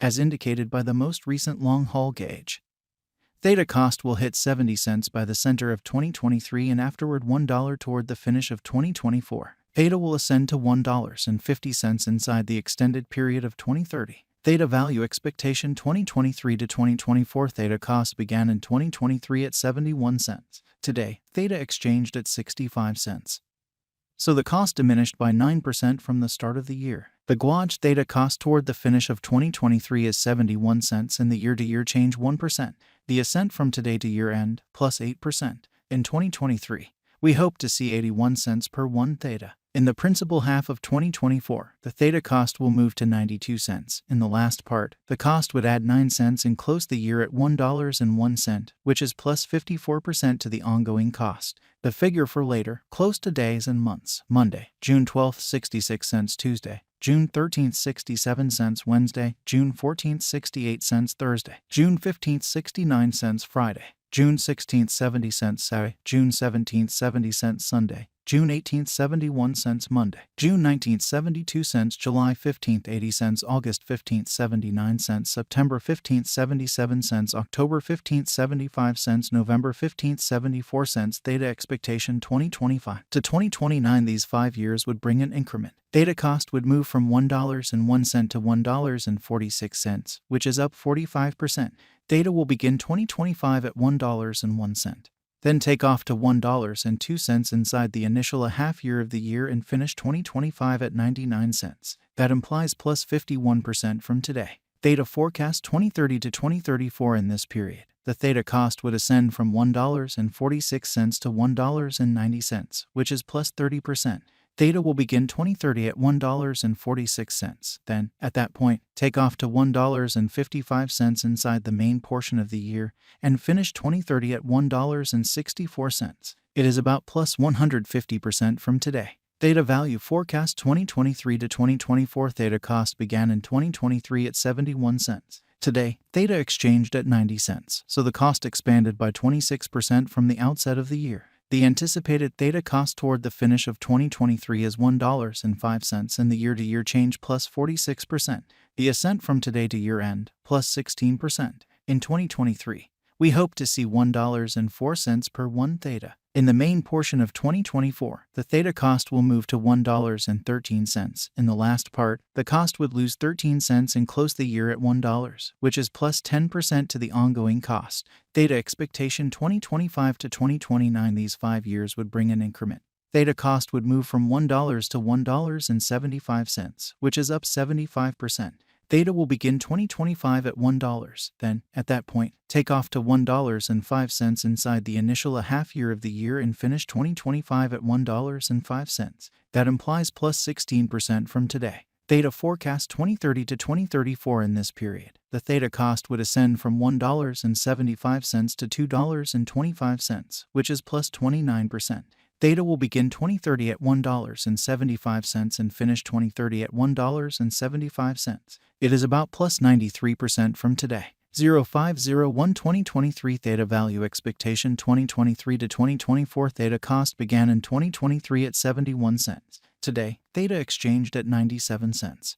as indicated by the most recent long-haul gauge. Theta cost will hit 70 cents by the center of 2023 and afterward $1 toward the finish of 2024. Theta will ascend to $1.50 inside the extended period of 2030. Theta value expectation 2023 to 2024. Theta cost began in 2023 at 71 cents. Today, Theta exchanged at 65 cents. So the cost diminished by 9% from the start of the year. The gauge Theta cost toward the finish of 2023 is 71 cents and the year-to-year change 1%. The ascent from today to year-end, plus 8%. In 2023, we hope to see 81 cents per 1 Theta. In the principal half of 2024, the Theta cost will move to 92 cents. In the last part, the cost would add 9 cents and close the year at $1.01, which is plus 54% to the ongoing cost. The figure for later, close to days and months. Monday, June 12th, 66 cents. Tuesday, June 13th, 67 cents. Wednesday, June 14th, 68 cents. Thursday, June 15th, 69 cents. Friday, June 16th, 70 cents. Saturday, June 17th, 70 cents. Sunday, June 18th, 71 cents. Monday, June 19th, 72 cents. July 15th, 80 cents. August 15th, 79 cents. September 15th, 77 cents. October 15th, 75 cents. November 15th, 74 cents. Theta expectation 2025 to 2029. These 5 years would bring an increment. Theta cost would move from $1.01 to $1.46, which is up 45%. Theta will begin 2025 at $1.01. Then take off to $1.02 inside the initial half year of the year and finish 2025 at 99 cents. That implies plus 51% from today. Theta forecast 2030 to 2034 in this period. The Theta cost would ascend from $1.46 to $1.90, which is plus 30%. Theta will begin 2030 at $1.46. Then, at that point, take off to $1.55 inside the main portion of the year and finish 2030 at $1.64. It is about plus 150% from today. Theta value forecast 2023 to 2024. Theta cost began in 2023 at 71 cents. Today, Theta exchanged at 90 cents, so the cost expanded by 26% from the outset of the year. The anticipated Theta cost toward the finish of 2023 is $1.05 and the year-to-year change plus 46%. The ascent from today to year-end, plus 16%. In 2023, we hope to see $1.04 per 1 Theta. In the main portion of 2024, the Theta cost will move to $1.13. In the last part, the cost would lose 13 cents and close the year at $1, which is plus 10% to the ongoing cost. Theta expectation 2025 to 2029. These 5 years would bring an increment. Theta cost would move from $1 to $1.75, which is up 75%. Theta will begin 2025 at $1. Then, at that point, take off to $1.05 inside the initial half year of the year and finish 2025 at $1.05. That implies plus 16% from today. Theta forecast 2030 to 2034 in this period. The Theta cost would ascend from $1.75 to $2.25, which is plus 29%. Theta will begin 2030 at $1.75 and finish 2030 at $1.75. It is about plus 93% from today. 0501-2023 Theta value expectation 2023 to 2024. Theta cost began in 2023 at 71 cents. Today, Theta exchanged at 97 cents.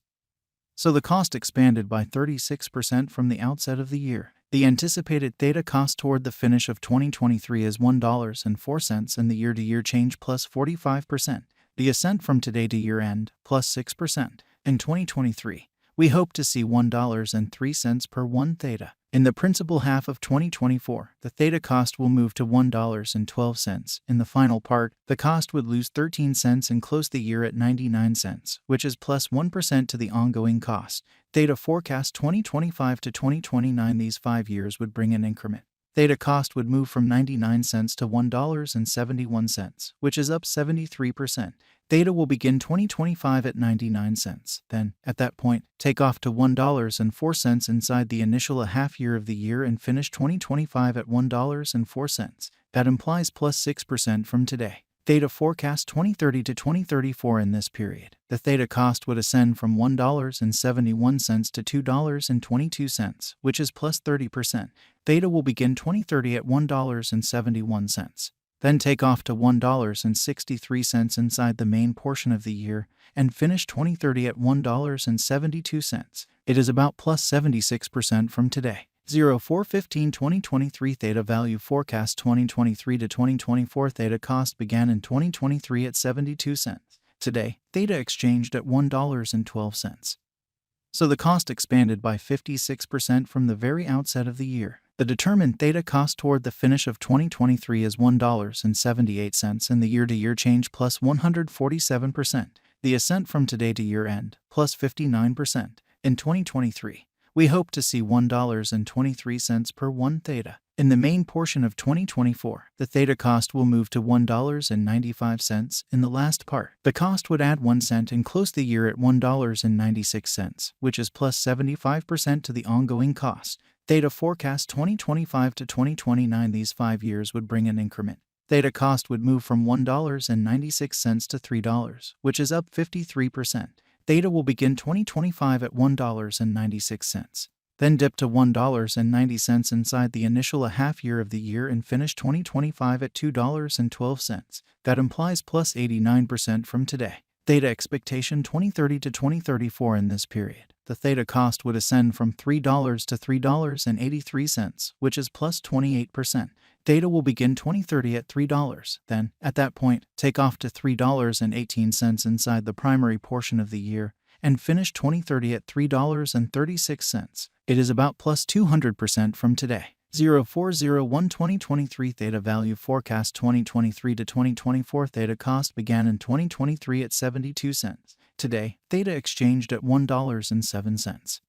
So the cost expanded by 36% from the outset of the year. The anticipated Theta cost toward the finish of 2023 is $1.04 and the year-to-year change plus 45%. The ascent from today to year-end, plus 6%. In 2023, we hope to see $1.03 per 1 Theta. In the principal half of 2024, the Theta cost will move to $1.12. In the final part, the cost would lose 13 cents and close the year at 99 cents, which is plus 1% to the ongoing cost. Theta forecast 2025 to 2029. These 5 years would bring an increment. Theta cost would move from 99 cents to $1.71, which is up 73%. Theta will begin 2025 at 99 cents. Then, at that point, take off to $1.04 inside the initial half year of the year and finish 2025 at $1.04. That implies plus 6% from today. Theta forecast 2030 to 2034 in this period. The Theta cost would ascend from $1.71 to $2.22, which is plus 30%. Theta will begin 2030 at $1.71. then take off to $1.63 inside the main portion of the year, and finish 2030 at $1.72. It is about plus 76% from today. 04/15/2023 Theta value forecast 2023 to 2024 Theta cost began in 2023 at 72 cents. Today, Theta exchanged at $1.12. So the cost expanded by 56% from the very outset of the year. The determined Theta cost toward the finish of 2023 is $1.78 and the year-to-year change plus 147%. The ascent from today to year-end plus 59%. In 2023, we hope to see $1.23 per 1 Theta. In the main portion of 2024, the Theta cost will move to $1.95 in the last part. The cost would add 1 cent and close the year at $1.96, which is plus 75% to the ongoing cost. Theta forecast 2025 to 2029. These 5 years would bring an increment. Theta cost would move from $1.96 to $3, which is up 53%. Theta will begin 2025 at $1.96, then dip to $1.90 inside the initial half year of the year and finish 2025 at $2.12. That implies plus 89% from today. Theta expectation 2030 to 2034 in this period. The Theta cost would ascend from $3 to $3.83, which is plus 28%. Theta will begin 2030 at $3, then, at that point, take off to $3.18 inside the primary portion of the year, and finish 2030 at $3.36. It is about plus 200% from today. 04/01/2023 Theta value forecast 2023 to 2024 Theta cost began in 2023 at 72 cents. Today, Theta exchanged at $1.07.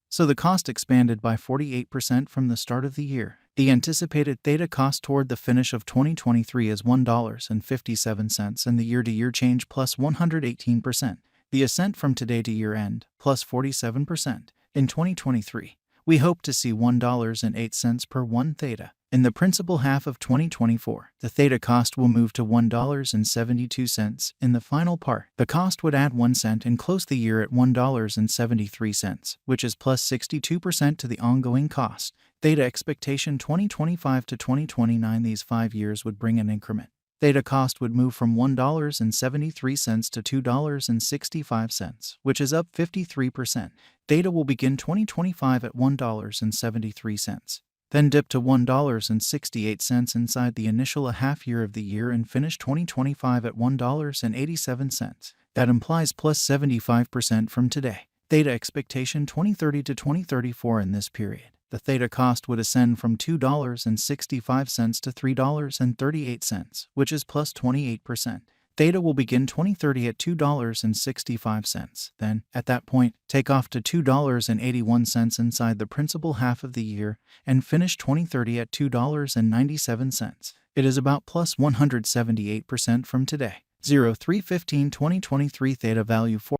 So the cost expanded by 48% from the start of the year. The anticipated Theta cost toward the finish of 2023 is $1.57 and the year-to-year change plus 118%. The ascent from today to year-end plus 47%. In 2023, we hope to see $1.08 per 1 Theta. In the principal half of 2024, the Theta cost will move to $1.72 in the final part. The cost would add 1 cent and close the year at $1.73, which is plus 62% to the ongoing cost. Theta expectation 2025 to 2029. These 5 years would bring an increment. Theta cost would move from $1.73 to $2.65, which is up 53%. Theta will begin 2025 at $1.73. Then dip to $1.68 inside the initial half year of the year and finish 2025 at $1.87. That implies plus 75% from today. Theta expectation 2030 to 2034 in this period. The Theta cost would ascend from $2.65 to $3.38, which is plus 28%. Theta will begin 2030 at $2.65, then, at that point, take off to $2.81 inside the principal half of the year, and finish 2030 at $2.97. It is about plus 178% from today. 03/15/2023 Theta value